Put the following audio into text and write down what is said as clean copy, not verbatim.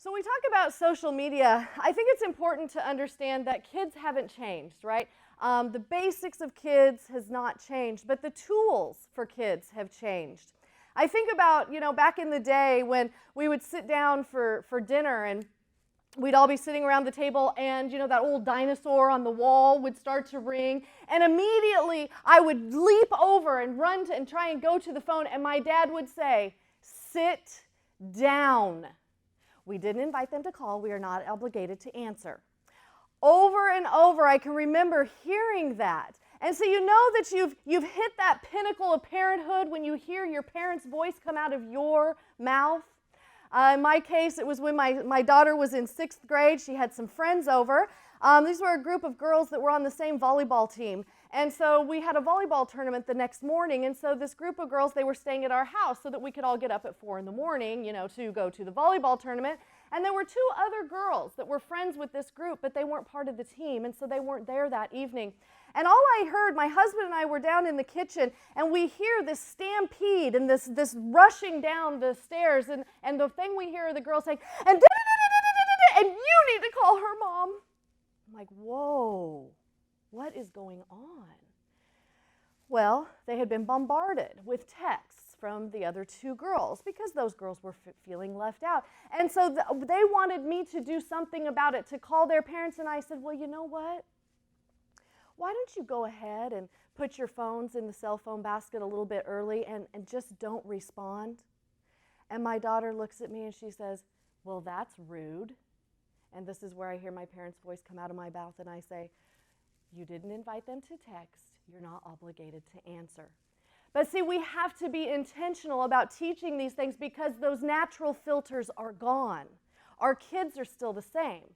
So we talk about social media. I think it's important to understand that kids haven't changed, right? The basics of kids has not changed, but the tools for kids have changed. I think about, back in the day when we would sit down for dinner and we'd all be sitting around the table and, that old dinosaur on the wall would start to ring. And immediately I would leap over and run and try and go to the phone. And my dad would say, "Sit down. We didn't invite them to call. We are not obligated to answer." Over and over, I can remember hearing that. And so you know that you've hit that pinnacle of parenthood when you hear your parent's voice come out of your mouth. In my case, it was when my daughter was in 6th grade. She had some friends over. These were a group of girls that were on the same volleyball team. And so we had a volleyball tournament the next morning. And so this group of girls, they were staying at our house so that we could all get up at 4 in the morning, to go to the volleyball tournament. And there were 2 other girls that were friends with this group, but they weren't part of the team. And so they weren't there that evening. And all I heard, my husband and I were down in the kitchen, and we hear this stampede and this rushing down the stairs. And the thing we hear are the girls saying, and you need to call her mom. I'm like, whoa, what is going on? Well, they had been bombarded with texts from the other 2 girls because those girls were feeling left out. And so they wanted me to do something about it, to call their parents. And I said, well, you know what? Why don't you go ahead and put your phones in the cell phone basket a little bit early and just don't respond? And my daughter looks at me and she says, well, that's rude. And this is where I hear my parents' voice come out of my mouth, and I say, you didn't invite them to text. You're not obligated to answer. But see, we have to be intentional about teaching these things because those natural filters are gone. Our kids are still the same.